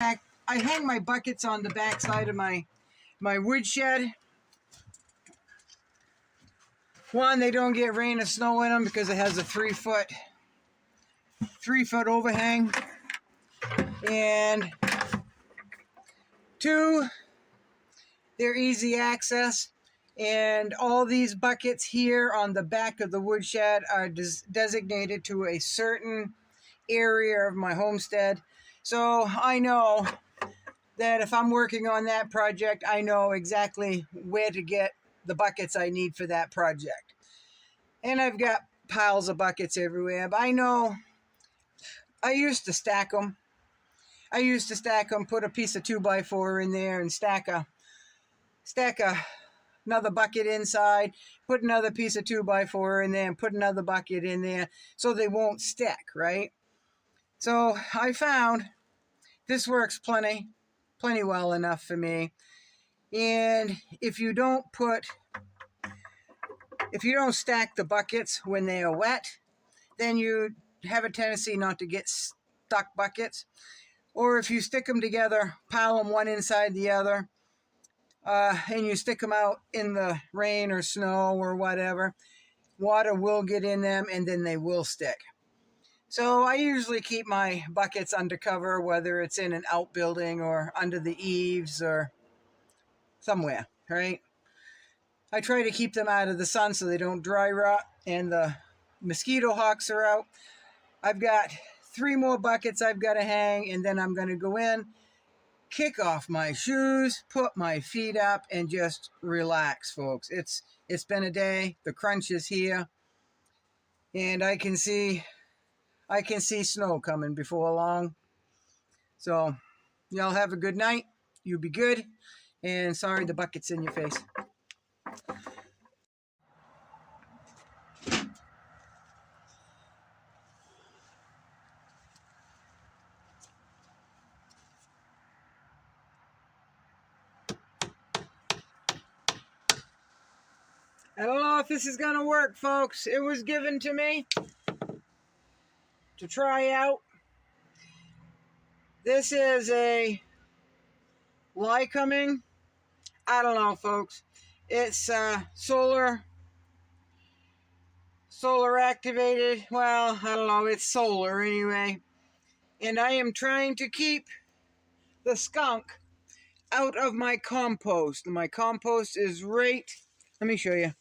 I hang my buckets on the back side of my woodshed. One, they don't get rain or snow in them because it has a 3-foot overhang. And two, they're easy access. And all these buckets here on the back of the woodshed are designated to a certain area of my homestead. So I know that if I'm working on that project, I know exactly where to get the buckets I need for that project. And I've got piles of buckets everywhere, but I know I used to stack them. Put a piece of 2x4 in there and stack another bucket inside, put another piece of 2x4 in there and put another bucket in there so they won't stick, right? So I found this works plenty well enough for me. And if you don't stack the buckets when they are wet, then you have a tendency not to get stuck buckets. Or if you stick them together, pile them one inside the other, and you stick them out in the rain or snow or whatever, water will get in them and then they will stick. So I usually keep my buckets under cover, whether it's in an outbuilding or under the eaves or somewhere, right? I try to keep them out of the sun so they don't dry rot and the mosquito hawks are out. I've got 3 more buckets I've got to hang, and then I'm going to go in, kick off my shoes, put my feet up, and just relax, folks. It's been a day. The crunch is here, and I can see snow coming before long. So y'all have a good night. You be good. And sorry the bucket's in your face. I don't know if this is going to work, folks. It was given to me to try out. This is a Lycoming. I don't know, folks. It's solar activated. Well, I don't know. It's solar anyway. And I am trying to keep the skunk out of my compost. My compost is right. Let me show you.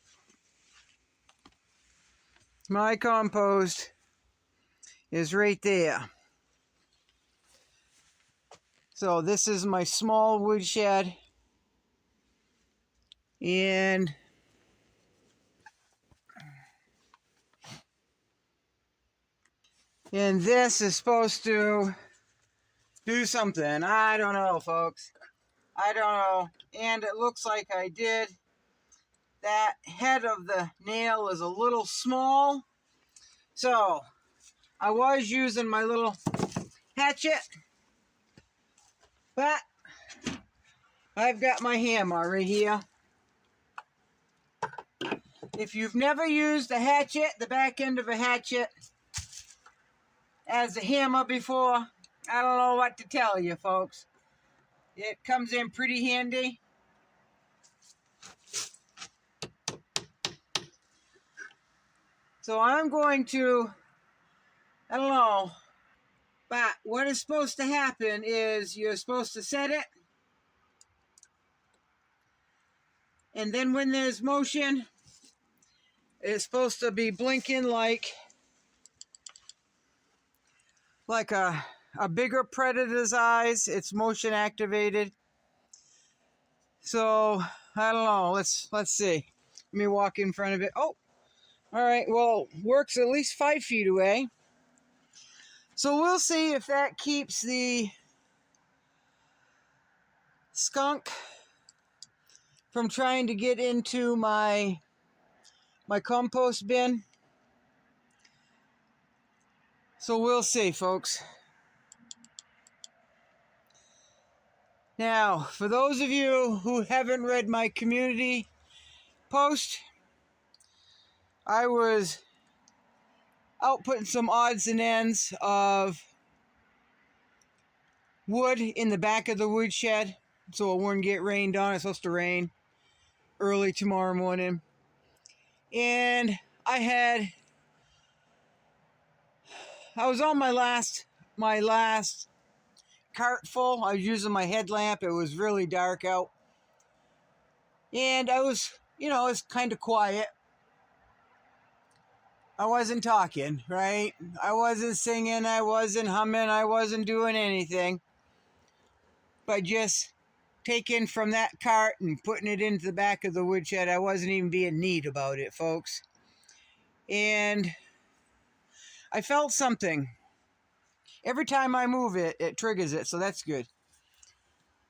My compost is right there. So this is my small woodshed. And this is supposed to do something. I don't know, folks. I don't know. And it looks like I did. That head of the nail is a little small. So I was using my little hatchet, but I've got my hammer right here. If you've never used a hatchet, the back end of a hatchet, as a hammer before, I don't know what to tell you, folks. It comes in pretty handy. So I'm going to, I don't know, but what is supposed to happen is you're supposed to set it, and then when there's motion, it's supposed to be blinking like a bigger predator's eyes. It's motion activated. So I don't know. Let's see. Let me walk in front of it. Oh, all right. Well, works at least 5 feet away. So we'll see if that keeps the skunk from trying to get into my compost bin. So we'll see, folks. Now, for those of you who haven't read my community post, I was out putting some odds and ends of wood in the back of the woodshed so it wouldn't get rained on. It's supposed to rain early tomorrow morning. And I was on my last cart full. I was using my headlamp. It was really dark out. And I was, it was kind of quiet. I wasn't talking, right? I wasn't singing, I wasn't humming, I wasn't doing anything. But just taking from that cart and putting it into the back of the woodshed. I wasn't even being neat about it, folks. And I felt something. Every time I move it, it triggers it, so that's good.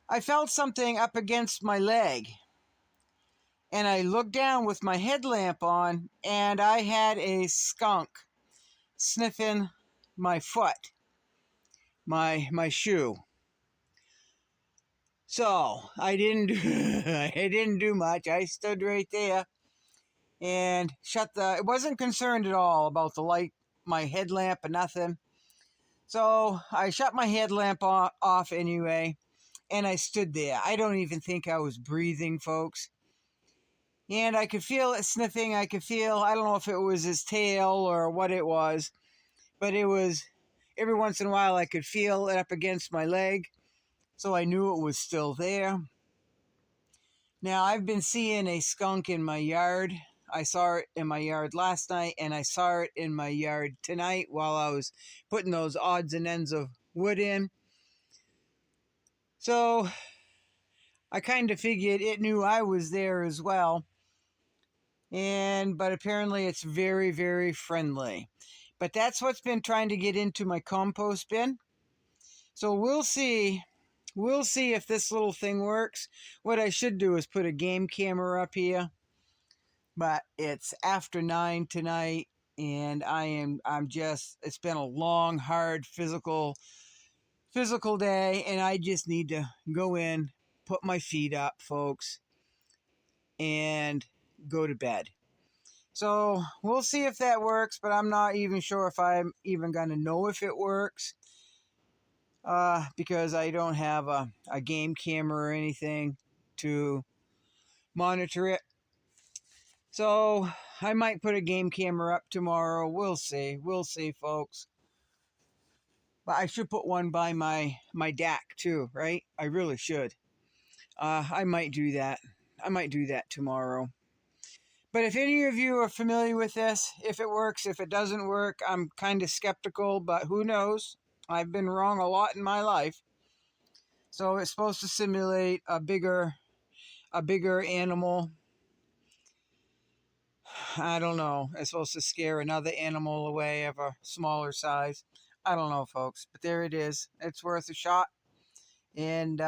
I felt something up against my leg. And I looked down with my headlamp on, and I had a skunk sniffing my foot, my shoe. So I didn't do much. I stood right there and I wasn't concerned at all about the light, my headlamp and nothing. So I shut my headlamp off anyway, and I stood there. I don't even think I was breathing, folks. And I could feel it sniffing. I don't know if it was his tail or what it was, but it was, every once in a while I could feel it up against my leg. So I knew it was still there. Now, I've been seeing a skunk in my yard. I saw it in my yard last night, and I saw it in my yard tonight while I was putting those odds and ends of wood in. So I kind of figured it knew I was there as well. But apparently it's very, very friendly. But that's what's been trying to get into my compost bin. So we'll see. We'll see if this little thing works. What I should do is put a game camera up here. But it's after 9 tonight, and it's been a long, hard physical day, and I just need to go in, put my feet up, folks, and go to bed. So we'll see if that works, but I'm not even sure if I'm even going to know if it works, because I don't have a game camera or anything to monitor it. So I might put a game camera up tomorrow. We'll see. We'll see, folks. But I should put one by my deck too, right? I really should. I might do that. I might do that tomorrow. But if any of you are familiar with this, if it works, if it doesn't work, I'm kind of skeptical, but who knows? I've been wrong a lot in my life. So it's supposed to simulate a bigger animal. I don't know. It's supposed to scare another animal away of a smaller size. I don't know, folks, but there it is. It's worth a shot. And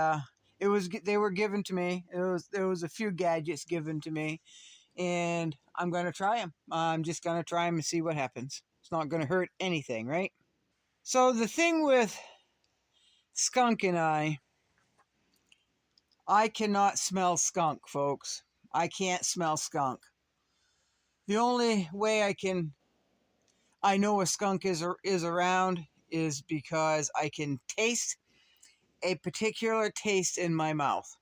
they were given to me. There was a few gadgets given to me, and I'm going to try them. I'm just going to try them and see what happens. It's not going to hurt anything, right? So the thing with Skunk and I cannot smell skunk, folks. I can't smell skunk. The only way I know a skunk is around is because I can taste a particular taste in my mouth.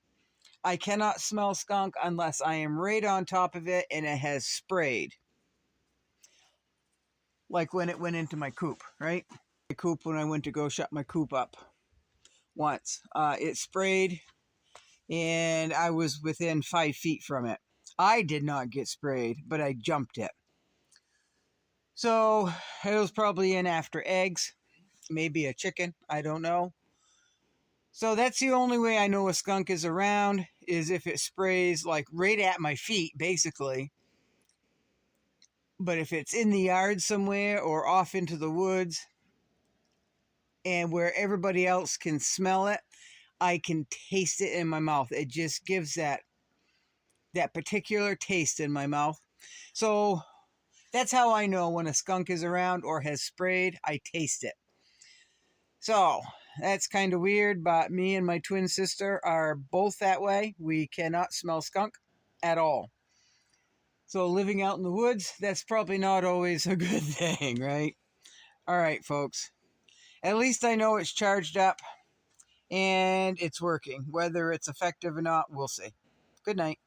I cannot smell skunk unless I am right on top of it and it has sprayed. Like when it went into my coop, right? My coop, when I went to go shut my coop up once. It sprayed and I was within 5 feet from it. I did not get sprayed, but I jumped it. So it was probably in after eggs, maybe a chicken, I don't know. So that's the only way I know a skunk is around, is if it sprays like right at my feet, basically. But if it's in the yard somewhere or off into the woods and where everybody else can smell it, I can taste it in my mouth. It just gives that particular taste in my mouth. So that's how I know when a skunk is around or has sprayed. I taste it. So that's kind of weird, but me and my twin sister are both that way. We cannot smell skunk at all. So living out in the woods, that's probably not always a good thing, right? All right, folks. At least I know it's charged up. and it's working. Whether it's effective or not, we'll see. Good night.